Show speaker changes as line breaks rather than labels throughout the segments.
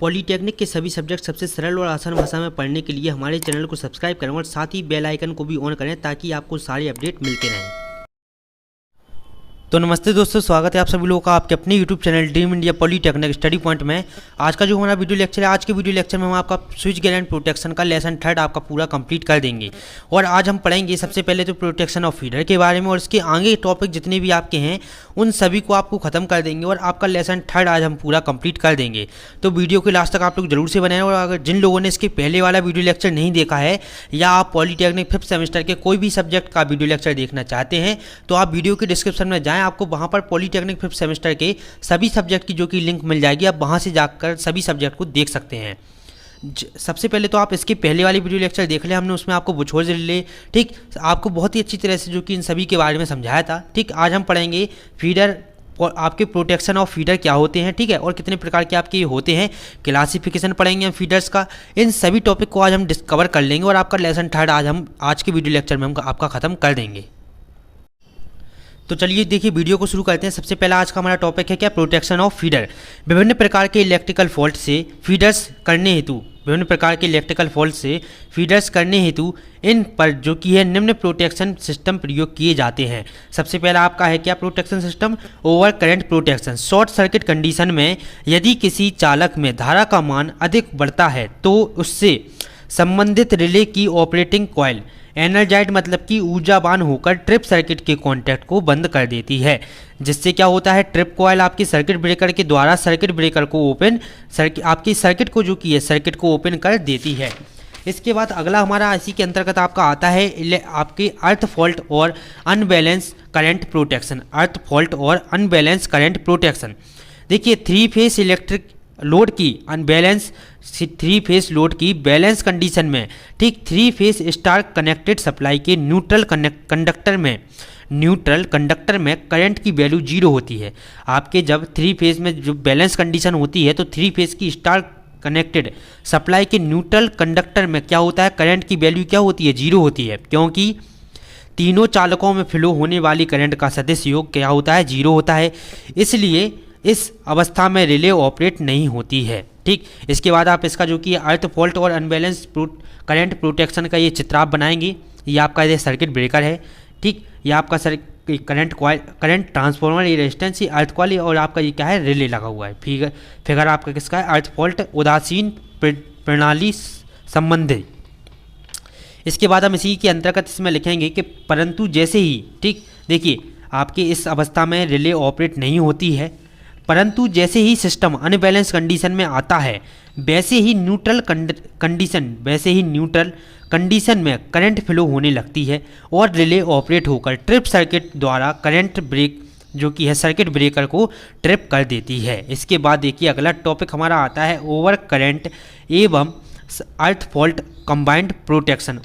Polytechnic के सभी subject सबसे सरल और आसान भाषा में पढ़ने के लिए हमारे चैनल को सब्सक्राइब करें और साथ ही बेल आइकन को भी ऑन करें ताकि आपको सारे अपडेट मिलते रहें। तो नमस्ते दोस्तों, स्वागत है आप सभी लोगों का आपके अपने YouTube channel dream India polytechnic study point में। आज का जो हमारा वीडियो लेक्चर है, आज के वीडियो लेक्चर में हम आपका स्विच गियर एंड प्रोटेक्शन का लेसन 3 आपका पूरा कंप्लीट कर देंगे। और आज हम पढ़ेंगे सबसे पहले तो प्रोटेक्शन ऑफ फीडर के बारे में, और इसके आगे टॉपिक जितने भी आपके हैं उन सभी को आपको खत्म कर देंगे और आपका लेसन 3 आज हम पूरा कंप्लीट कर देंगे। तो वीडियो के लास्ट तक आप लोग जरूर से बनाएं। और अगर जिन लोगों ने इसके पहले वाला वीडियो लेक्चर नहीं देखा है या आप पॉलीटेक्निक 5th सेमेस्टर के कोई भी सब्जेक्ट का वीडियो लेक्चर देखना चाहते हैं तो आप वीडियो के डिस्क्रिप्शन में जाएँ, आपको वहाँ पर पॉलीटेक्निक 5th सेमेस्टर के सभी सब्जेक्ट की जो कि लिंक मिल जाएगी। आप वहाँ से जाकर सभी सब्जेक्ट को देख सकते हैं। सबसे पहले तो आप इसके पहले वाली वीडियो लेक्चर देख लें, हमने उसमें आपको बुछोड़ रिले ठीक आपको बहुत ही अच्छी तरह से जो कि इन सभी के बारे में समझाया था। ठीक, आज हम पढ़ेंगे फीडर और आपके प्रोटेक्शन ऑफ फीडर क्या होते हैं, ठीक है, और कितने प्रकार के आपके होते हैं, क्लासिफिकेशन पढ़ेंगे हम फीडर्स का। इन सभी टॉपिक को आज हम डिस्कवर कर लेंगे और आपका लेसन 3 आज के वीडियो लेक्चर में हम आपका ख़त्म कर देंगे। तो चलिए देखिए वीडियो को शुरू करते हैं। सबसे पहला आज का हमारा टॉपिक है क्या, प्रोटेक्शन ऑफ फीडर। विभिन्न प्रकार के इलेक्ट्रिकल फॉल्ट से फीडर्स करने हेतु इन पर जो कि है निम्न प्रोटेक्शन सिस्टम प्रयोग किए जाते हैं। सबसे पहला आपका है क्या, protection system over current protection. Short circuit condition में यदि किसी चालक में धारा का मान अधिक बढ़ता है तो उससे संबंधित रिले की ऑपरेटिंग कॉइल एनर्जाइड मतलब कि ऊर्जावान होकर ट्रिप सर्किट के कॉन्टैक्ट को बंद कर देती है। जिससे क्या होता है, ट्रिप कॉइल आपकी सर्किट ब्रेकर के द्वारा सर्किट ब्रेकर को आपकी सर्किट को जो कि है सर्किट को ओपन कर देती है। इसके बाद अगला हमारा इसी के अंतर्गत आपका आता है आपके अर्थ फॉल्ट और अनबैलेंस करंट प्रोटेक्शन। देखिए 3 फेस इलेक्ट्रिक लोड की अनबैलेंस 3 फेस लोड की बैलेंस कंडीशन में ठीक 3 फेस स्टार कनेक्टेड सप्लाई के न्यूट्रल कंडक्टर में करंट की वैल्यू 0 होती है। आपके जब 3 फेस में जो बैलेंस कंडीशन होती है तो 3 फेस की स्टार कनेक्टेड सप्लाई के न्यूट्रल कंडक्टर में क्या होता है, करंट की वैल्यू क्या होती है, 0 होती है, क्योंकि तीनों चालकों में फ्लो होने वाली करंट का सदिश योग क्या होता है, 0 होता है। इसलिए इस अवस्था में रिले ऑपरेट नहीं होती है। ठीक, इसके बाद आप इसका जो कि अर्थ फॉल्ट और अनबैलेंस करंट प्रोटेक्शन का ये चित्र आप बनाएंगे। ये आपका ये सर्किट ब्रेकर है, ठीक, ये आपका करंट ट्रांसफार्मर, ये रेजिस्टेंस, ये अर्थ कॉइल और आपका ये क्या है, रिले लगा हुआ है। फिगर आपका किसका है, अर्थ फॉल्ट उदासीन प्रणाली संबंधी। इसके बाद हम इसी के अंतर्गत इसमें लिखेंगे कि परंतु जैसे ही, ठीक, देखिए आपके इस अवस्था में रिले ऑपरेट नहीं होती है, परंतु जैसे ही सिस्टम अनबैलेंस कंडीशन में आता है वैसे ही न्यूट्रल कंडीशन में करंट फ्लो होने लगती है और रिले ऑपरेट होकर ट्रिप सर्किट द्वारा करंट ब्रेक जो कि है सर्किट ब्रेकर को ट्रिप कर देती है। इसके बाद देखिए अगला टॉपिक हमारा आता है ओवर करंट एवं अर्थ फॉल्ट कंबाइंड प्रोटेक्शन।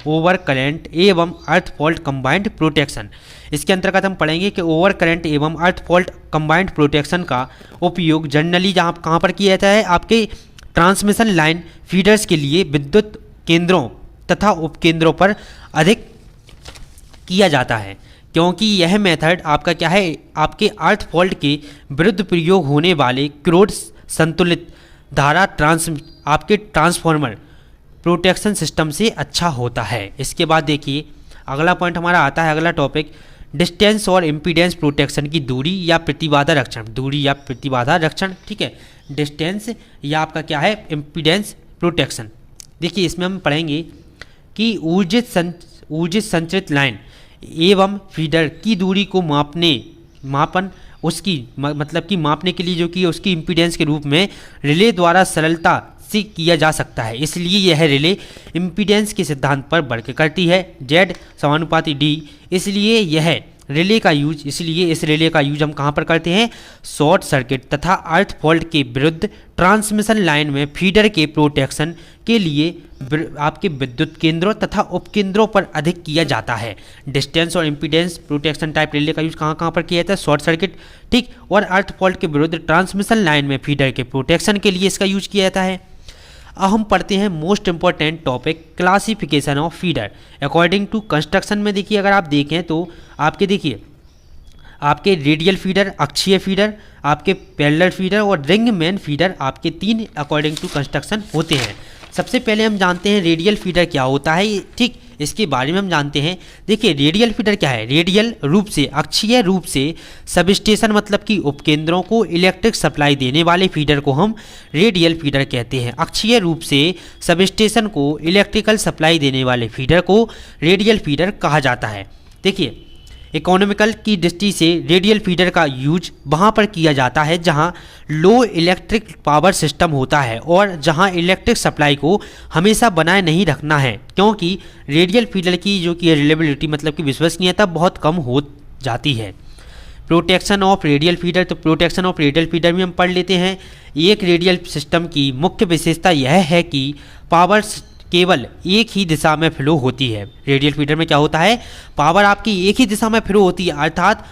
इसके अंतर्गत हम पढ़ेंगे कि ओवर करंट एवं अर्थ फॉल्ट कंबाइंड प्रोटेक्शन का उपयोग जनरली कहाँ पर किया जाता है, आपके ट्रांसमिशन लाइन फीडर्स के लिए विद्युत केंद्रों तथा उपकेंद्रों पर अधिक किया जाता है, क्योंकि यह मेथड आपका क्या है, आपके अर्थ फॉल्ट के विरुद्ध प्रयोग होने वाले क्रोड संतुलित धारा आपके ट्रांसफार्मर प्रोटेक्शन सिस्टम से अच्छा होता है। इसके बाद देखिए अगला पॉइंट हमारा आता है, अगला टॉपिक डिस्टेंस और इम्पीडेंस प्रोटेक्शन की दूरी या प्रतिबाधा रक्षण। ठीक है, डिस्टेंस या आपका क्या है, इम्पीडेंस प्रोटेक्शन। देखिए इसमें हम पढ़ेंगे कि ऊर्जित संचरित लाइन एवं फीडर की दूरी को मापने के लिए जो कि उसकी इम्पीडेंस के रूप में रिले द्वारा सरलता से किया जा सकता है। इसलिए यह रिले इम्पीडेंस के सिद्धांत पर वर्क करती है, Z समानुपाती D। इसलिए इस रिले का यूज हम कहाँ पर करते हैं, शॉर्ट सर्किट तथा अर्थ फॉल्ट के विरुद्ध ट्रांसमिशन लाइन में फीडर के प्रोटेक्शन के लिए आपके विद्युत केंद्रों तथा उपकेंद्रों पर अधिक किया जाता है। डिस्टेंस और इम्पीडेंस प्रोटेक्शन टाइप रिले का यूज कहाँ पर किया जाता है, शॉर्ट सर्किट, ठीक, और अर्थ फॉल्ट के विरुद्ध ट्रांसमिशन लाइन में फीडर के प्रोटेक्शन के लिए इसका यूज किया जाता है। अब हम पढ़ते हैं most important topic classification of feeder according to construction में। देखिए अगर आप देखें तो आपके देखिए आपके रेडियल फीडर, अक्षीय फीडर, आपके पैरेलल फीडर और रिंग मेन फीडर आपके 3 अकॉर्डिंग टू कंस्ट्रक्शन होते हैं। सबसे पहले हम जानते हैं रेडियल फीडर क्या होता है, ठीक, इसके बारे में हम जानते हैं। देखिए रेडियल फीडर क्या है, रेडियल रूप से, अक्षीय रूप से सब स्टेशन मतलब कि उपकेंद्रों को इलेक्ट्रिक सप्लाई देने वाले फीडर को हम रेडियल फीडर कहते हैं। अक्षीय रूप से सब स्टेशन को इलेक्ट्रिकल सप्लाई देने वाले फीडर को रेडियल फीडर कहा जाता है। देखिए इकोनॉमिकल की दृष्टि से रेडियल फीडर का यूज वहाँ पर किया जाता है जहाँ लो इलेक्ट्रिक पावर सिस्टम होता है और जहाँ इलेक्ट्रिक सप्लाई को हमेशा बनाए नहीं रखना है, क्योंकि रेडियल फीडर की जो कि रिलायबिलिटी मतलब कि विश्वसनीयता बहुत कम हो जाती है। प्रोटेक्शन ऑफ रेडियल फीडर, तो प्रोटेक्शन ऑफ रेडियल फीडर भी हम पढ़ लेते हैं। एक रेडियल सिस्टम की मुख्य विशेषता यह है कि पावर केवल एक ही दिशा में फ्लो होती है। रेडियल फीडर में क्या होता है, पावर आपकी एक ही दिशा में फ्लो होती है, अर्थात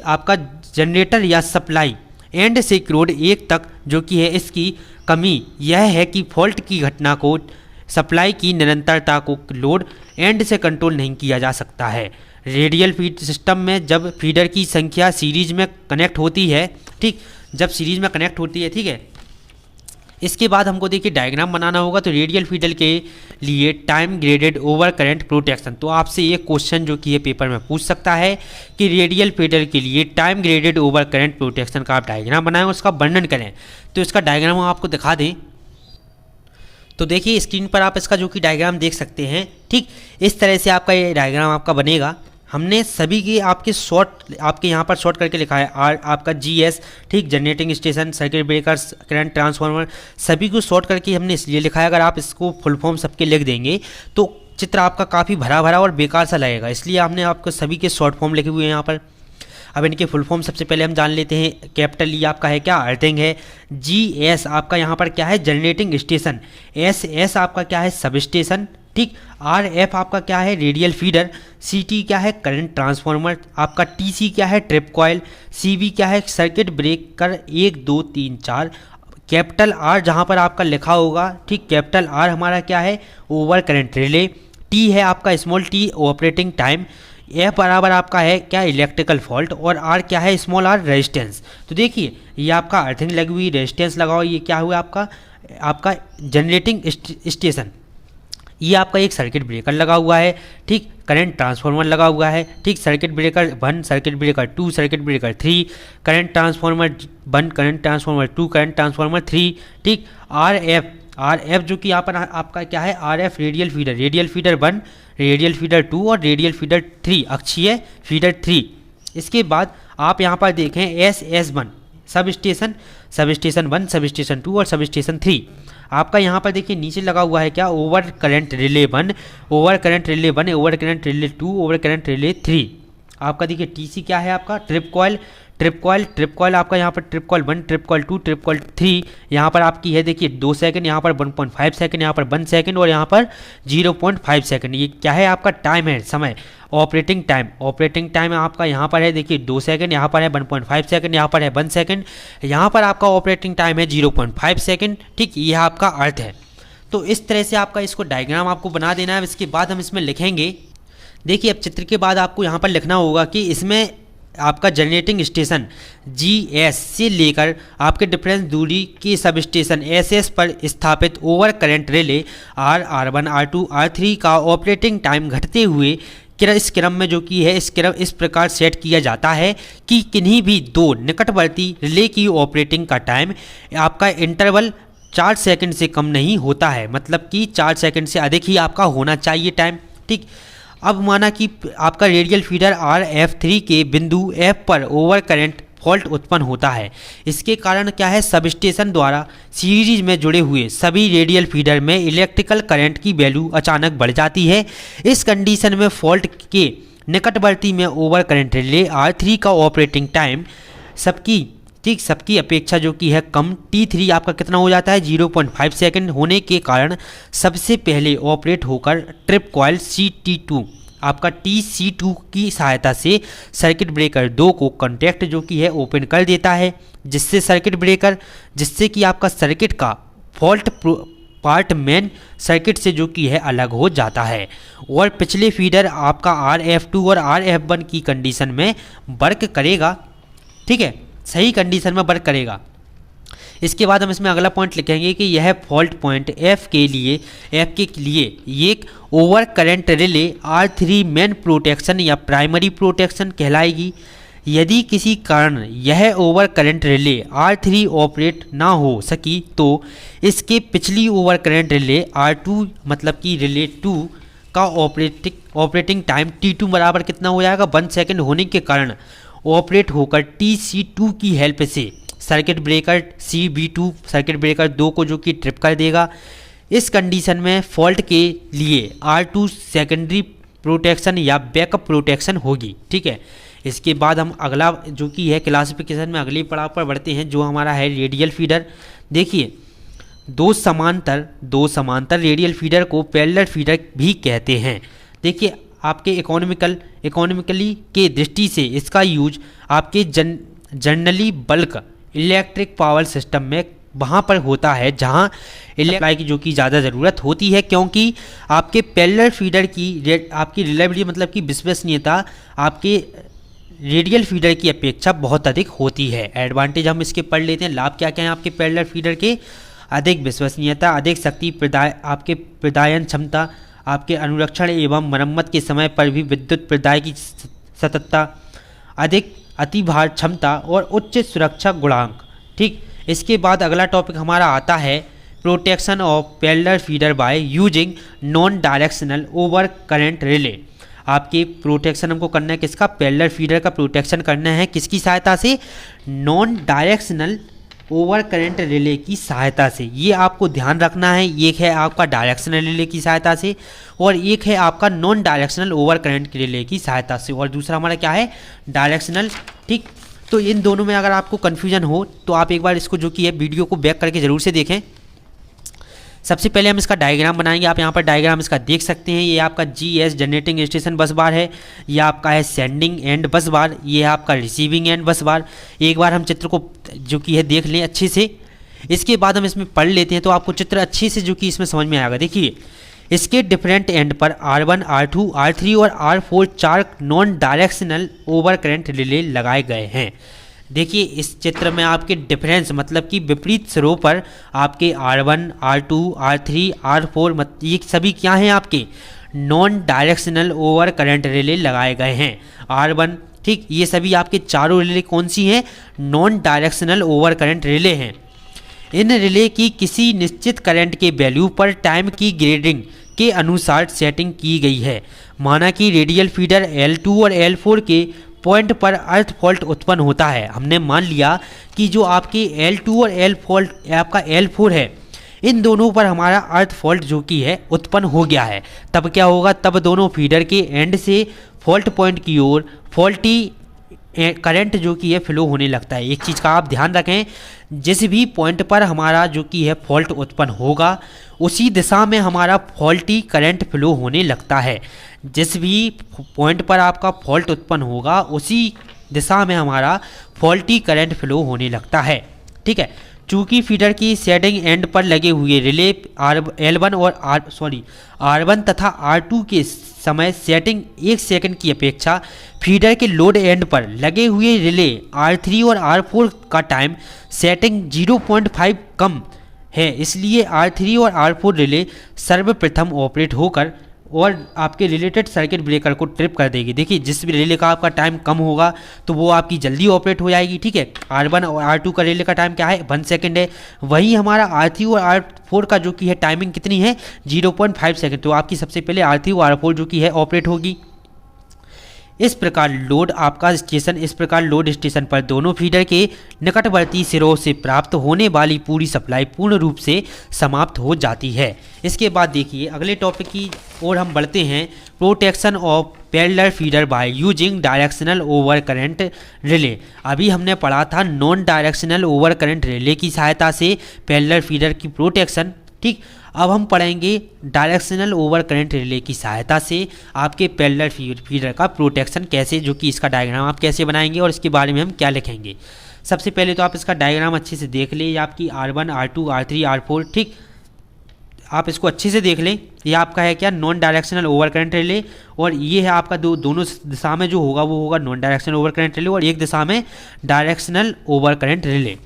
आपका जनरेटर या सप्लाई एंड से क्रोड एक तक जो कि है। इसकी कमी यह है कि फॉल्ट की घटना को सप्लाई की निरंतरता को लोड एंड से कंट्रोल नहीं किया जा सकता है। रेडियल फीड सिस्टम में जब फीडर की संख्या सीरीज में कनेक्ट होती है, ठीक, जब सीरीज में कनेक्ट होती है, ठीक है, इसके बाद हमको देखिए डायग्राम बनाना होगा। तो रेडियल फीडर के लिए time graded over current protection, तो आपसे ये क्वेश्चन जो कि ये पेपर में पूछ सकता है कि रेडियल फीडर के लिए time graded over current protection का आप डायग्राम बनाएं, उसका वर्णन करें। तो इसका डायग्राम हम आपको दिखा दें। तो देखिए स्क्रीन पर आप इसका जो कि डायग्राम देख सकते हैं, ठीक, इस तरह से आपका ये डायग्राम आपका बनेगा। हमने सभी के आपके शॉर्ट आपके यहाँ पर शॉर्ट करके लिखा है आर आपका GS, ठीक, generating station, circuit breakers, current transformer, सभी को शॉर्ट करके हमने इसलिए लिखा है। अगर आप इसको फुल फॉर्म सबके लिख देंगे तो चित्र आपका काफ़ी भरा भरा और बेकार सा लगेगा, इसलिए हमने आपको सभी के शॉर्ट फॉर्म लिखे हुए हैं यहाँ पर। अब इनके फुल फॉर्म सबसे पहले हम जान लेते हैं। कैपिटल E आपका है क्या, अर्थिंग है। GS आपका यहाँ पर क्या है, जनरेटिंग स्टेशन। SS आपका क्या है, सब स्टेशन, ठीक। RF आपका क्या है, रेडियल फीडर। CT क्या है, करंट ट्रांसफार्मर। आपका TC क्या है, ट्रिप कॉयल। CB क्या है, सर्किट ब्रेकर 1 2 3 4। कैपिटल R जहाँ पर आपका लिखा होगा, ठीक, कैपिटल R हमारा क्या है, ओवर करंट रिले। T है आपका small t, operating time. F बराबर आपका है क्या, इलेक्ट्रिकल फॉल्ट। और R क्या है, स्मॉल r, रेजिस्टेंस। तो देखिए ये आपका अर्थिंग लगी हुई, रेजिस्टेंस लगाओ, ये क्या हुआ आपका जनरेटिंग स्टेशन। ये आपका एक सर्किट ब्रेकर लगा हुआ है, ठीक, करंट ट्रांसफार्मर लगा हुआ है, ठीक, circuit breaker 1, circuit breaker 2, circuit breaker 3, current transformer 1, current transformer 2, current transformer 3, ठीक। RF जो कि यहाँ पर आपका क्या है, RF radial feeder 1, radial feeder 2 और रेडियल फीडर 3, अक्षीय फीडर 3। इसके बाद आप यहाँ पर देखें SS1 sub station 1, sub station 2 और सब स्टेशन 3। आपका यहाँ पर देखिए नीचे लगा हुआ है क्या, over current relay 1, over current relay 1, over current relay 2, over current relay 3। आपका देखिए TC क्या है आपका, ट्रिप कॉयल आपका यहाँ पर trip coil 1, trip coil 2, trip coil 3। यहाँ पर आपकी है देखिए 2 सेकंड, यहाँ पर 1.5 सेकंड, यहाँ पर 1 सेकंड और यहाँ पर 0.5 सेकंड। ये क्या है आपका, टाइम है, समय, ऑपरेटिंग टाइम आपका यहाँ पर है देखिए 2 सेकंड, यहाँ पर है 1.5 सेकंड, यहाँ पर है 1 सेकंड, यहाँ पर आपका ऑपरेटिंग टाइम है 0.5 सेकंड, ठीक, यह आपका अर्थ है। तो इस तरह से आपका इसको डायग्राम आपको बना देना है। इसके बाद हम इसमें लिखेंगे, देखिए अब चित्र के बाद आपको यहाँ पर लिखना होगा कि इसमें आपका जनरेटिंग स्टेशन GS से लेकर आपके डिफरेंस दूरी के सब स्टेशन SS पर स्थापित over current relay R1, R2, R3 का ऑपरेटिंग टाइम घटते हुए इस क्रम में जो कि है इस प्रकार सेट किया जाता है कि किन्हीं भी 2 निकटवर्ती रिले की ऑपरेटिंग का टाइम आपका इंटरवल 4 सेकंड से कम नहीं होता है, मतलब कि 4 सेकंड से अधिक ही आपका होना चाहिए टाइम, ठीक। अब माना कि आपका रेडियल फीडर RF3 के बिंदु F पर ओवर करंट फॉल्ट उत्पन्न होता है। इसके कारण क्या है, सब स्टेशन द्वारा सीरीज में जुड़े हुए सभी रेडियल फीडर में इलेक्ट्रिकल करंट की वैल्यू अचानक बढ़ जाती है। इस कंडीशन में फॉल्ट के निकटवर्ती में ओवर करंट रिले R3 का ऑपरेटिंग टाइम सबकी अपेक्षा जो कि है कम T3 आपका कितना हो जाता है, 0.5 सेकंड होने के कारण सबसे पहले ऑपरेट होकर ट्रिप कॉयल CT2 आपका TC2 की सहायता से सर्किट ब्रेकर 2 को कॉन्टैक्ट जो कि है ओपन कर देता है, जिससे कि आपका सर्किट का पार्ट मेन सर्किट से जो कि है अलग हो जाता है और पिछले फीडर आपका RF2 और RF1 की कंडीशन में वर्क करेगा, ठीक है, सही कंडीशन में वर्क करेगा। इसके बाद हम इसमें अगला पॉइंट लिखेंगे कि यह फॉल्ट पॉइंट F के लिए ये एक over current relay R3 main protection या प्राइमरी प्रोटेक्शन कहलाएगी। यदि किसी कारण यह over current relay R3 operate ना हो सकी तो इसके पिछली ओवर करंट रिले R2 मतलब कि रिले 2 का ऑपरेटिंग टाइम T2 बराबर कितना हो जाएगा, 1 सेकेंड होने के कारण ऑपरेट होकर TC2 की हेल्प से circuit breaker CB2 circuit breaker 2 को जो कि ट्रिप कर देगा। इस कंडीशन में फॉल्ट के लिए R2 सेकेंडरी प्रोटेक्शन या बैकअप प्रोटेक्शन होगी, ठीक है। इसके बाद हम अगला जो कि है क्लासिफिकेशन में अगले पड़ाव पर बढ़ते हैं जो हमारा है रेडियल फीडर। देखिए दो समांतर रेडियल फीडर को पैरेलल फीडर भी कहते हैं। देखिए आपके इकोनॉमिकली के दृष्टि से इसका यूज आपके generally bulk electric power system में वहाँ पर होता है जहाँ सप्लाई की जो कि ज़्यादा ज़रूरत होती है, क्योंकि आपके पैरेलल फीडर की आपकी रिलायबिलिटी मतलब कि विश्वसनीयता आपके रेडियल फीडर की अपेक्षा बहुत अधिक होती है। एडवांटेज हम इसके पढ़ लेते हैं। लाभ क्या क्या है आपके पैरेलल फीडर के, अधिक विश्वसनीयता, अधिक शक्ति आपके प्रदायन क्षमता, आपके अनुरक्षण एवं मरम्मत के समय पर भी विद्युत प्रदाय की सततता, अधिक अतिभार क्षमता और उच्च सुरक्षा गुणांक, ठीक। इसके बाद अगला टॉपिक हमारा आता है protection of parallel feeder by using non directional over current relay. आपके प्रोटेक्शन हमको करना है किसका, पैरेलल फीडर का प्रोटेक्शन करना है किसकी सहायता से, non directional over current relay की सहायता से। ये आपको ध्यान रखना है, एक है आपका डायरेक्शनल रिले की सहायता से और एक है आपका non directional over current relay की सहायता से, और दूसरा हमारा क्या है डायरेक्शनल, ठीक। तो इन दोनों में अगर आपको कन्फ्यूजन हो तो आप एक बार इसको जो कि है वीडियो को बैक करके ज़रूर से देखें। सबसे पहले हम इसका डायग्राम बनाएंगे। आप यहाँ पर डायग्राम इसका देख सकते हैं। ये आपका GS जनरेटिंग स्टेशन बस बार है, ये आपका है सेंडिंग एंड बस बार, ये है आपका रिसीविंग एंड बस बार। एक बार हम चित्र को जो कि है देख लें अच्छे से, इसके बाद हम इसमें पढ़ लेते हैं तो आपको चित्र अच्छे से जो कि इसमें समझ में आएगा। देखिए इसके डिफरेंट एंड पर R1, R2, R3 और R4 4 non directional over current relay लगाए गए हैं। देखिए इस चित्र में आपके डिफरेंस मतलब कि विपरीत सिरों पर आपके R1, R2, R3, R4 ये सभी क्या हैं आपके non directional over current relay लगाए गए हैं। R1, ठीक, ये सभी आपके चारों रिले कौन सी हैं, non directional over current relay हैं। इन रिले की किसी निश्चित करंट के वैल्यू पर टाइम की ग्रेडिंग के अनुसार सेटिंग की गई है। माना कि रेडियल फीडर L2 और L4 के पॉइंट पर अर्थ फॉल्ट उत्पन्न होता है। हमने मान लिया कि जो आपके L2 और आपका L4 है, इन दोनों पर हमारा अर्थ फॉल्ट जो कि है उत्पन्न हो गया है। तब क्या होगा, तब दोनों फीडर के एंड से फॉल्ट पॉइंट की ओर फॉल्टी करंट जो कि है फ्लो होने लगता है। एक चीज़ का आप ध्यान रखें, जिस भी पॉइंट पर हमारा जो कि है फॉल्ट उत्पन्न होगा उसी दिशा में हमारा फॉल्टी करंट फ्लो होने लगता है। जिस भी पॉइंट पर आपका फॉल्ट उत्पन्न होगा उसी दिशा में हमारा फॉल्टी करंट फ्लो होने लगता है, ठीक है। चूँकि फीडर की सेटिंग एंड पर लगे हुए रिले R1 तथा R2 के समय सेटिंग 1 सेकंड की अपेक्षा फीडर के लोड एंड पर लगे हुए रिले R3 और R4 का टाइम सेटिंग 0.5 कम है, इसलिए R3 और R4 रिले सर्वप्रथम ऑपरेट होकर और आपके रिलेटेड सर्किट ब्रेकर को ट्रिप कर देगी। देखिए जिस भी रिले का आपका टाइम कम होगा तो वो आपकी जल्दी ऑपरेट हो जाएगी, ठीक है। R1 और R2 का रिले का टाइम क्या है, 1 सेकंड है। वही हमारा R3 और R4 का जो कि है टाइमिंग कितनी है, 0.5 सेकंड। तो आपकी सबसे पहले R3 और R4 जो कि है ऑपरेट होगी। इस प्रकार लोड स्टेशन पर दोनों फीडर के निकटवर्ती सिरों से प्राप्त होने वाली पूरी सप्लाई पूर्ण रूप से समाप्त हो जाती है। इसके बाद देखिए अगले टॉपिक की ओर हम बढ़ते हैं, protection of parallel feeder by using directional over current relay. अभी हमने पढ़ा था non directional over current relay की सहायता से पैरेलल फीडर की प्रोटेक्शन, ठीक। अब हम पढ़ेंगे डायरेक्शनल ओवर करंट रिले की सहायता से आपके पैरेलल फीडर का प्रोटेक्शन कैसे, जो कि इसका डायग्राम आप कैसे बनाएंगे और इसके बारे में हम क्या लिखेंगे। सबसे पहले तो आप इसका डायग्राम अच्छे से देख ले, आपकी R1, R2, R3, R4, ठीक। आप इसको अच्छे से देख लें, ये आपका है क्या, non directional over current relay, और ये है आपका दोनों दिशा में जो होगा वो होगा non directional over current relay, और एक दिशा में डायरेक्शनल ओवर करंट रिले।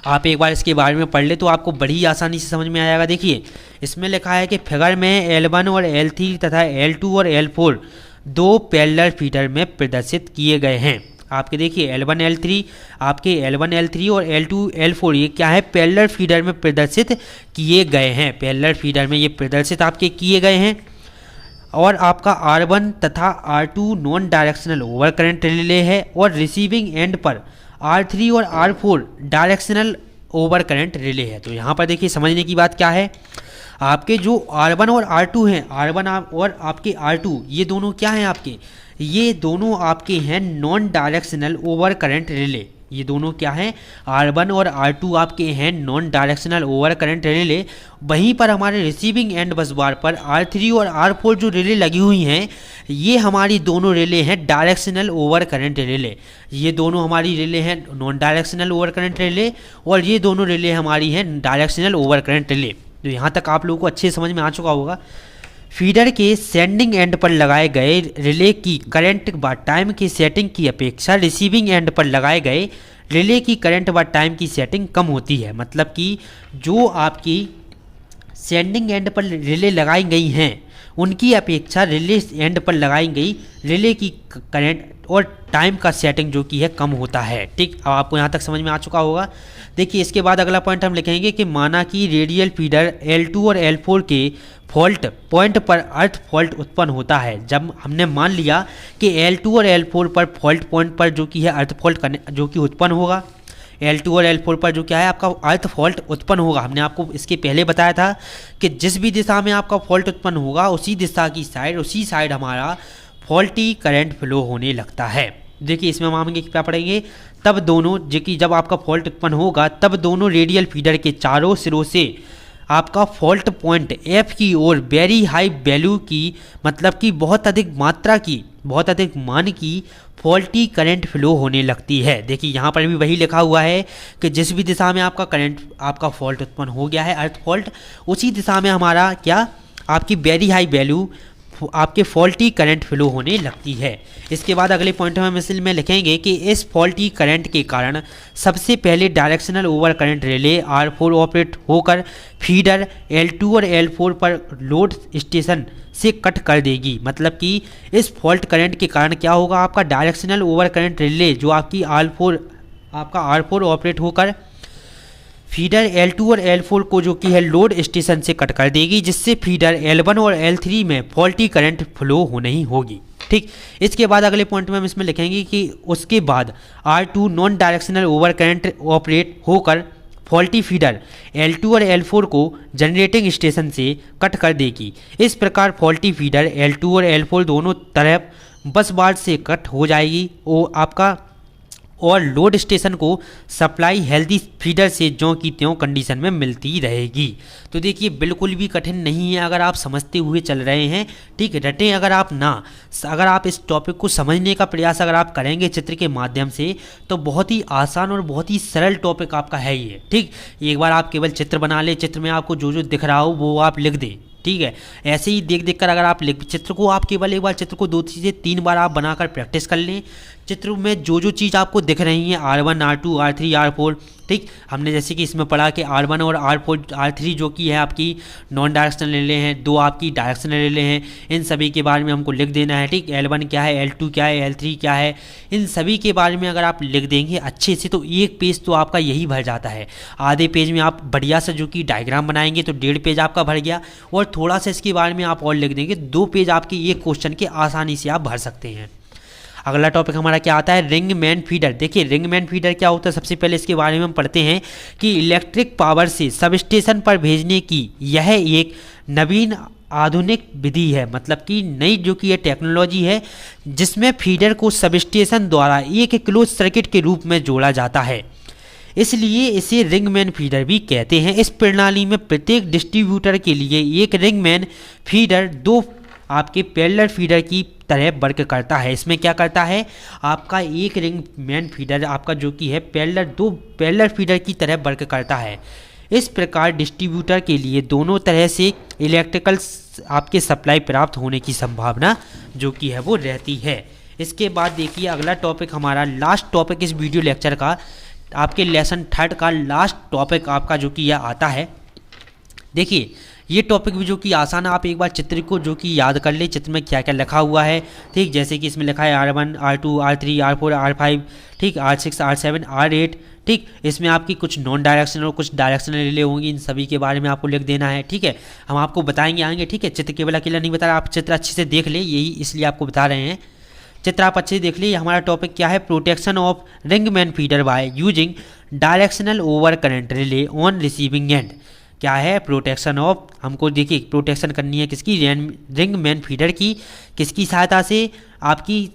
आप एक बार इसके बारे में पढ़ ले तो आपको बड़ी आसानी से समझ में आ जाएगा। देखिए इसमें लिखा है कि फिगर में L1 और L3 तथा L2 और L4 दो पैरेलल फीडर में प्रदर्शित किए गए हैं। आपके देखिए L1 L3, आपके L1 L3 और L2 L4 ये क्या है, पैरेलल फीडर में प्रदर्शित किए गए हैं, पैरेलल फीडर में ये प्रदर्शित आपके किए गए हैं। और आपका R1 तथा R2 non directional over current relay है, और रिसीविंग एंड पर R3 और R4 directional over current relay है। तो यहाँ पर देखिए समझने की बात क्या है, आपके जो R1 और R2 हैं, R1 और आपके R2 ये दोनों क्या हैं आपके, ये दोनों आपके हैं non directional over current relay. ये दोनों क्या हैं, R1 और R2 आपके हैं non directional over current relay. वहीं पर हमारे रिसीविंग एंड बस बार पर R3 और R4 जो रिले लगी हुई हैं, ये हमारी दोनों रिले हैं डायरेक्शनल ओवर करंट रिले। ये दोनों हमारी रिले हैं non directional over current relay, और ये दोनों रिले हमारी हैं डायरेक्शनल ओवर करंट रिले। तो यहाँ तक आप लोगों को अच्छे समझ में आ चुका होगा। फीडर के सेंडिंग एंड पर लगाए गए रिले की करंट व टाइम की सेटिंग की अपेक्षा रिसीविंग एंड पर लगाए गए रिले की करंट व टाइम की सेटिंग कम होती है। मतलब कि जो आपकी सेंडिंग एंड पर रिले लगाई गई हैं उनकी अपेक्षा रिले एंड पर लगाई गई रिले की करंट और टाइम का सेटिंग जो कि है कम होता है। ठीक, अब आपको यहाँ तक समझ में आ चुका होगा। देखिए इसके बाद अगला पॉइंट हम लिखेंगे कि माना कि रेडियल फीडर L2 और L4 के फॉल्ट पॉइंट पर अर्थ फॉल्ट उत्पन्न होता है। जब हमने मान लिया कि L2 और L4 पर फॉल्ट पॉइंट पर जो कि है अर्थ फॉल्ट जो कि उत्पन्न होगा, L2 और L4 पर जो क्या है आपका अर्थ फॉल्ट उत्पन्न होगा। हमने आपको इसके पहले बताया था कि जिस भी दिशा में आपका फॉल्ट उत्पन्न होगा उसी दिशा की उसी साइड हमारा फॉल्टी करंट फ्लो होने लगता है। देखिए इसमें हम आगे क्या पढ़ेंगे, तब दोनों जो कि जब आपका फॉल्ट उत्पन्न होगा तब दोनों रेडियल फीडर के चारों सिरों से आपका फॉल्ट पॉइंट F की ओर वेरी हाई वैल्यू की, मतलब कि बहुत अधिक मात्रा की, बहुत अधिक मान की फॉल्टी करंट फ्लो होने लगती है। देखिए यहाँ पर भी वही लिखा हुआ है कि जिस भी दिशा में आपका करंट आपका फॉल्ट उत्पन्न हो गया है अर्थ फॉल्ट, उसी दिशा में हमारा क्या आपकी वेरी हाई वैल्यू आपके फॉल्टी करंट फ्लो होने लगती है। इसके बाद अगले पॉइंट में मिसल में लिखेंगे कि इस फॉल्टी करंट के कारण सबसे पहले directional over current relay R4 operate होकर फीडर L2 और L4 पर लोड स्टेशन से कट कर देगी। मतलब कि इस फॉल्ट करंट के कारण क्या होगा, आपका डायरेक्शनल ओवर करंट रिले जो आपकी R4 ऑपरेट होकर फीडर L2 और L4 को जो कि है लोड स्टेशन से कट कर देगी, जिससे फीडर L1 और L3 में फॉल्टी करंट फ्लो हो नहीं होगी। ठीक, इसके बाद अगले पॉइंट में हम इसमें लिखेंगे कि उसके बाद R2 non directional over current operate होकर फॉल्टी फीडर L2 और L4 को जनरेटिंग स्टेशन से कट कर देगी। इस प्रकार फॉल्टी फीडर L2 और L4 दोनों तरफ बस बार से कट हो जाएगी और लोड स्टेशन को सप्लाई हेल्दी फीडर से ज्यों की त्यों कंडीशन में मिलती रहेगी। तो देखिए बिल्कुल भी कठिन नहीं है अगर आप समझते हुए चल रहे हैं। ठीक, रटें अगर आप इस टॉपिक को समझने का प्रयास अगर आप करेंगे चित्र के माध्यम से, तो बहुत ही आसान और बहुत ही सरल टॉपिक आपका है ये। ठीक, एक बार आप केवल चित्र बना लें, चित्र में आपको जो जो दिख रहा हो वो आप लिख दें। ठीक है, ऐसे ही देख कर अगर आप चित्र को आप केवल एक बार चित्र को 2 से 3 बार आप बनाकर प्रैक्टिस कर लें। चित्र में जो जो चीज़ आपको दिख रही हैं R1 R2 R3 R4, ठीक, हमने जैसे कि इसमें पढ़ा कि R1 और R3 जो कि है आपकी नॉन डायरेक्शनल रिले हैं, 2 आपकी डायरेक्शनल रिले हैं, इन सभी के बारे में हमको लिख देना है। ठीक, L1 क्या है, L2 क्या है, L3 क्या है, इन सभी के बारे में अगर आप लिख देंगे अच्छे से तो एक पेज तो आपका यही भर जाता है। आधे पेज में आप बढ़िया से जो कि डायग्राम बनाएंगे तो 1.5 पेज आपका भर गया, और थोड़ा सा इसके बारे में आप और लिख देंगे 2 पेज आपके एक क्वेश्चन के आसानी से आप भर सकते हैं। अगला टॉपिक हमारा क्या आता है, रिंग मैन फीडर। देखिए रिंग मैन फीडर क्या होता है, सबसे पहले इसके बारे में हम पढ़ते हैं कि इलेक्ट्रिक पावर से सबस्टेशन पर भेजने की यह एक नवीन आधुनिक विधि है। मतलब कि नई जो कि ये टेक्नोलॉजी है जिसमें फीडर को सबस्टेशन द्वारा एक क्लोज सर्किट के रूप में जोड़ा जाता है, इसलिए इसे रिंगमैन फीडर भी कहते हैं। इस प्रणाली में प्रत्येक डिस्ट्रीब्यूटर के लिए एक रिंगमैन फीडर 2 आपके पैरेलल फीडर की तरह वर्क करता है। इसमें क्या करता है, आपका एक रिंगमैन फीडर आपका जो कि है 2 पैरेलल फीडर की तरह वर्क करता है। इस प्रकार डिस्ट्रीब्यूटर के लिए दोनों तरह से इलेक्ट्रिकल आपके सप्लाई प्राप्त होने की संभावना जो कि है वो रहती है। इसके बाद देखिए अगला टॉपिक हमारा लास्ट टॉपिक इस वीडियो लेक्चर का, आपके लेसन 3 का लास्ट टॉपिक आपका जो कि यह आता है। देखिए ये टॉपिक भी जो कि आसान है, आप एक बार चित्र को जो कि याद कर ले, चित्र में क्या क्या लिखा हुआ है। ठीक, जैसे कि इसमें लिखा है R1 R2 R3 R4 R5, ठीक, R6 R7 R8। ठीक, इसमें आपकी कुछ नॉन डायरेक्शनल और कुछ डायरेक्शनल रिले होंगी, इन सभी के बारे में आपको लिख देना है। ठीक है, हम आपको बताएंगे आएंगे। ठीक है, चित्र केवल अकेला नहीं बता रहा, आप चित्र अच्छे से देख ले, यही इसलिए आपको बता रहे हैं। चित्र आप अच्छे से देख लीजिए। हमारा टॉपिक क्या है, protection of ring main feeder by using directional over current relay on receiving end. क्या है, प्रोटेक्शन ऑफ, हमको देखिए प्रोटेक्शन करनी है किसकी, रिंगमैन फीडर की, किसकी सहायता से, आपकी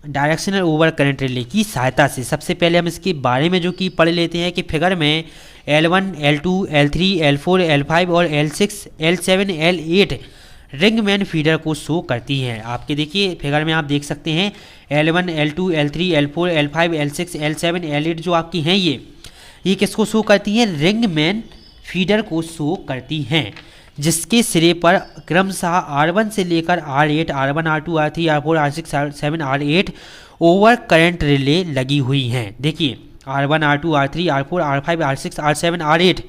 डायरेक्शनल ओवर करंट रिले की सहायता से। सबसे पहले हम इसके बारे में जो कि पढ़ लेते हैं कि फिगर में L1 L2 L3 L4 L5 और L6 L7 L8 रिंगमैन फीडर को शो करती हैं। आपके देखिए फिगर में आप देख सकते हैं L1 L2 L3 L4 L5 L6 L7 L8 जो आपकी हैं ये किसको शो करती हैं, रिंगमैन फीडर को शो करती हैं, जिसके सिरे पर क्रमशः R1 से लेकर R8 R1 R2 R3 R4 R6 R7 R8 over current relay लगी हुई हैं। देखिए R1 R2 R3 R4 R5 R6 R7 R8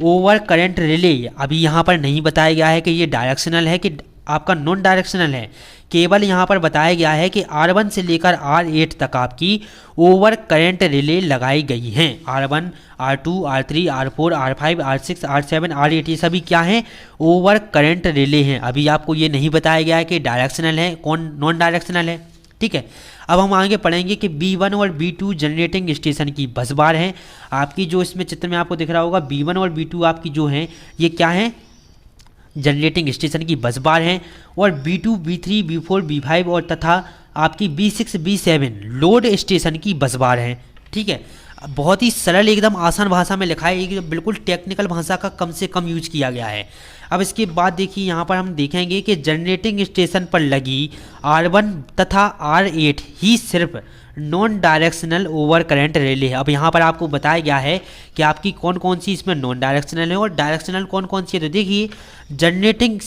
over current relay, अभी यहाँ पर नहीं बताया गया है कि ये डायरेक्शनल है कि आपका नॉन डायरेक्शनल है, केवल यहाँ पर बताया गया है कि R1 से लेकर R8 तक आपकी ओवर करंट रिले लगाई गई हैं। R1 R2 R3 R4 R5 R6 R7 R8 ये सभी क्या हैं, ओवर करंट रिले हैं। अभी आपको ये नहीं बताया गया है कि डायरेक्शनल है कौन नॉन डायरेक्शनल है। ठीक है, अब हम आगे पढ़ेंगे कि B1 और B2 जनरेटिंग स्टेशन की बस बार हैं। आपकी जो इसमें चित्र में आपको दिख रहा होगा B1 और B2 आपकी जो हैं ये क्या हैं, जनरेटिंग स्टेशन की बस बार हैं। और B2 B3 B4 B5 और तथा आपकी B6 B7 लोड स्टेशन की बस बार हैं। ठीक है, बहुत ही सरल एकदम आसान भाषा में लिखा है, एक बिल्कुल टेक्निकल भाषा का कम से कम यूज किया गया है। अब इसके बाद देखिए यहाँ पर हम देखेंगे कि जनरेटिंग स्टेशन पर लगी R1 तथा R8 ही सिर्फ non directional over current relay है। अब यहाँ पर आपको बताया गया है कि आपकी कौन कौन सी इसमें नॉन डायरेक्शनल है और डायरेक्शनल कौन कौन सी है। तो देखिए जनरेटिंग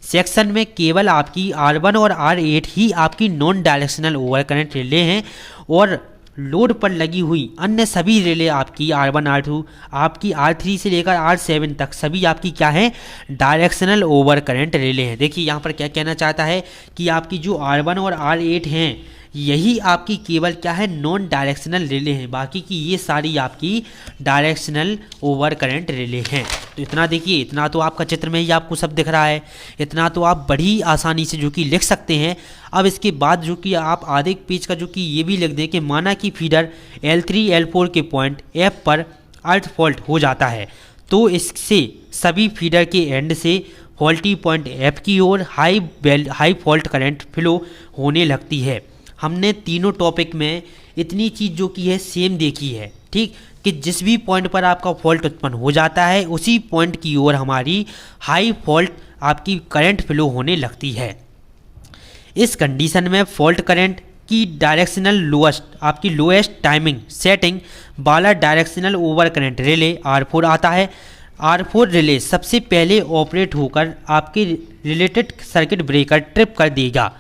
सेक्शन में केवल आपकी R1 और R8 ही आपकी non directional over current relay हैं और लोड पर लगी हुई अन्य सभी रिले आपकी R1 R2 आपकी R3 से लेकर R7 तक सभी आपकी क्या है, डायरेक्शनल ओवर करंट रिले हैं। देखिए यहाँ पर क्या कहना चाहता है कि आपकी जो R1 और R8 हैं यही आपकी केवल क्या है, नॉन डायरेक्शनल रिले हैं, बाकी की ये सारी आपकी डायरेक्शनल ओवर करंट रिले हैं। तो इतना देखिए, इतना तो आपका चित्र में ही आपको सब दिख रहा है, इतना तो आप बड़ी आसानी से जो कि लिख सकते हैं। अब इसके बाद जो कि आप आधे पेज का जो कि ये भी लिख दें कि माना कि फीडर L3 L4 के पॉइंट F पर अर्थ फॉल्ट हो जाता है तो इससे सभी फीडर के एंड से फॉल्टी पॉइंट F की ओर हाई फॉल्ट करंट फ्लो होने लगती है। हमने तीनों टॉपिक में इतनी चीज़ जो कि है सेम देखी है। ठीक, कि जिस भी पॉइंट पर आपका फॉल्ट उत्पन्न हो जाता है उसी पॉइंट की ओर हमारी हाई फॉल्ट आपकी करंट फ्लो होने लगती है। इस कंडीशन में फॉल्ट करंट की डायरेक्शनल लोएस्ट टाइमिंग सेटिंग वाला directional over current relay R4 आता है। R4 रिले सबसे पहले ऑपरेट होकर आपके रिलेटेड सर्किट ब्रेकर ट्रिप कर देगा।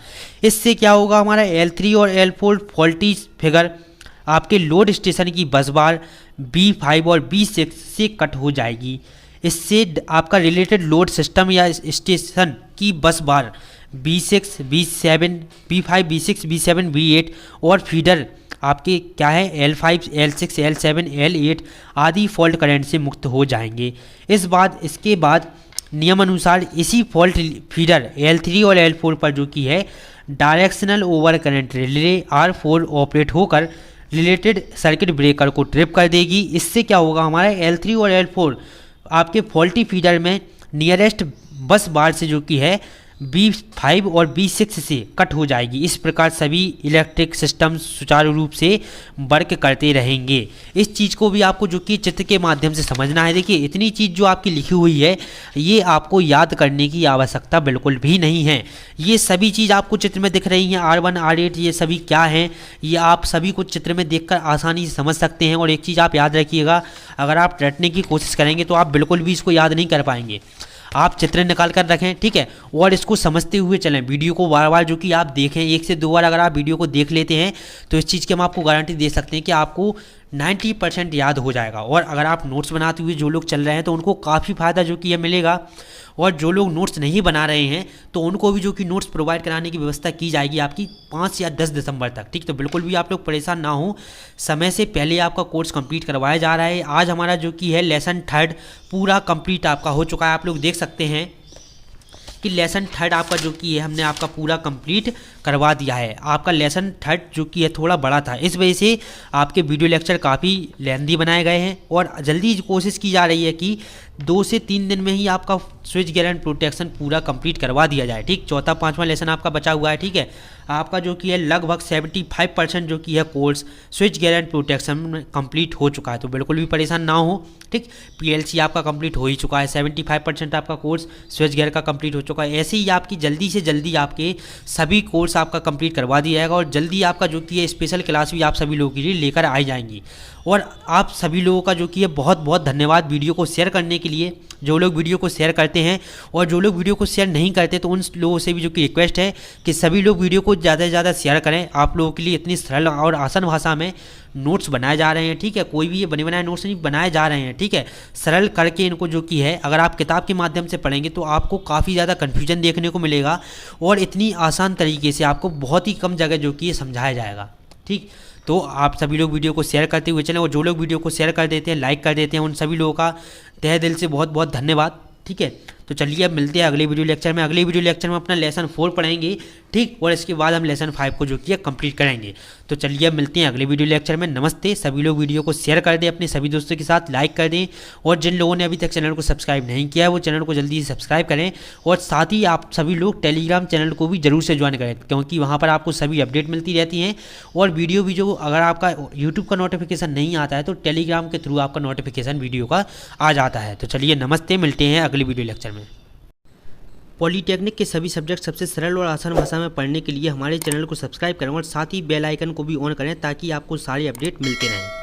इससे क्या होगा, हमारा L3 और L4 फॉल्टी फिगर आपके लोड स्टेशन की बस बार B5 और B6 से कट हो जाएगी। इससे आपका रिलेटेड लोड सिस्टम या स्टेशन की बस बार B6 B7 B5 B6 B7 B8 और फीडर आपके क्या है L5 L6 L7 L8 आदि फॉल्ट करंट से मुक्त हो जाएंगे। इसके बाद नियम अनुसार इसी फॉल्ट फीडर L3 और L4 पर जो कि है directional over current relay R4 operate होकर रिलेटेड सर्किट ब्रेकर को ट्रिप कर देगी। इससे क्या होगा, हमारा L3 और L4 आपके फॉल्टी फीडर में नियरेस्ट बस बार से जो कि है B5 और B6 से कट हो जाएगी। इस प्रकार सभी इलेक्ट्रिक सिस्टम सुचारू रूप से वर्क करते रहेंगे। इस चीज़ को भी आपको जो कि चित्र के माध्यम से समझना है। देखिए इतनी चीज़ जो आपकी लिखी हुई है ये आपको याद करने की आवश्यकता बिल्कुल भी नहीं है। ये सभी चीज़ आपको चित्र में दिख रही हैं, R1 R8 ये सभी क्या हैं, ये आप सभी कुछ चित्र में देखकर आसानी से समझ सकते हैं। और एक चीज़ आप याद रखिएगा, अगर आप रटने की कोशिश करेंगे तो आप बिल्कुल भी इसको याद नहीं कर पाएंगे। आप चित्र निकाल कर रखें, ठीक है, और इसको समझते हुए चलें। वीडियो को बार बार जो कि आप देखें, 1 से 2 बार अगर आप वीडियो को देख लेते हैं तो इस चीज़ की हम आपको गारंटी दे सकते हैं कि आपको 90% याद हो जाएगा। और अगर आप नोट्स बनाते हुए जो लोग चल रहे हैं तो उनको काफ़ी फ़ायदा जो कि यह मिलेगा। और जो लोग नोट्स नहीं बना रहे हैं तो उनको भी जो कि नोट्स प्रोवाइड कराने की व्यवस्था की जाएगी आपकी 5 या 10 दिसंबर तक, ठीक। तो बिल्कुल भी आप लोग परेशान ना हो, समय से पहले आपका कोर्स कंप्लीट करवाया जा रहा है। आज हमारा जो कि है लेसन 3 पूरा कंप्लीट आपका हो चुका है। आप लोग देख सकते हैं कि लेसन 3 आपका जो कि है हमने आपका पूरा कंप्लीट करवा दिया है। आपका लेसन 3 जो कि है थोड़ा बड़ा था, इस वजह से आपके वीडियो लेक्चर काफ़ी लेंदी बनाए गए हैं। और जल्दी कोशिश की जा रही है कि 2 से 3 दिन में ही आपका स्विच गियर एंड प्रोटेक्शन पूरा कंप्लीट करवा दिया जाए, ठीक। 4था 5वां लेसन आपका बचा हुआ है, ठीक है। आपका जो कि है लगभग 75% जो कि है course switch gear and protection में कंप्लीट हो चुका है। तो बिल्कुल भी परेशान ना हो, ठीक। PLC आपका कंप्लीट हो ही चुका है, 75% आपका कोर्स स्विच गियर का कंप्लीट हो चुका है। ऐसे ही आपकी जल्दी से जल्दी आपके सभी कोर्स आपका कंप्लीट करवा दिया जाएगा। और जल्दी आपका जो कि है स्पेशल क्लास भी आप सभी लोगों के लिए लेकर आई जाएंगी। और आप सभी लोगों का जो कि है बहुत बहुत धन्यवाद वीडियो को शेयर करने के लिए। जो लोग वीडियो को शेयर करते हैं और जो लोग वीडियो को शेयर नहीं करते तो उन लोगों से भी जो कि रिक्वेस्ट है कि सभी लोग वीडियो को ज़्यादा से ज़्यादा शेयर करें। आप लोगों के लिए इतनी सरल और आसान भाषा में नोट्स बनाए जा रहे हैं, ठीक है। कोई भी ये बने बनाए नोट्स नहीं बनाए जा रहे हैं, ठीक है। सरल करके इनको जो कि है अगर आप किताब के माध्यम से पढ़ेंगे तो आपको काफ़ी ज़्यादा कन्फ्यूजन देखने को मिलेगा। और इतनी आसान तरीके से आपको बहुत ही कम जगह जो कि ये समझाया जाएगा, ठीक। तो आप सभी लोग वीडियो को शेयर करते हुए चलें। और जो लोग वीडियो को शेयर कर देते हैं, लाइक कर देते हैं, उन सभी लोगों का तहे दिल से बहुत बहुत धन्यवाद, ठीक है। तो चलिए अब मिलते हैं अगले वीडियो लेक्चर में। अगले वीडियो लेक्चर में अपना लेसन 4 पढ़ेंगे, ठीक। और इसके बाद हम लेसन 5 को जो कि कंप्लीट करेंगे। तो चलिए अब मिलते हैं अगले वीडियो लेक्चर में। नमस्ते। सभी लोग वीडियो को शेयर कर दें अपने सभी दोस्तों के साथ, लाइक कर दें। और जिन लोगों ने अभी तक चैनल को सब्सक्राइब नहीं किया है वो चैनल को जल्दी से सब्सक्राइब करें। और साथ ही आप सभी लोग टेलीग्राम चैनल को भी जरूर से ज्वाइन करें, क्योंकि वहाँ पर आपको सभी अपडेट मिलती रहती हैं। और वीडियो भी जो अगर आपका यूट्यूब का नोटिफिकेशन नहीं आता है तो टेलीग्राम के थ्रू आपका नोटिफिकेशन वीडियो का आ जाता है। तो चलिए नमस्ते, मिलते हैं अगले वीडियो लेक्चर में। पॉलीटेक्निक के सभी सब्जेक्ट सबसे सरल और आसान भाषा में पढ़ने के लिए हमारे चैनल को सब्सक्राइब करें और साथ ही बेल आइकन को भी ऑन करें ताकि आपको सारे अपडेट मिलते रहें।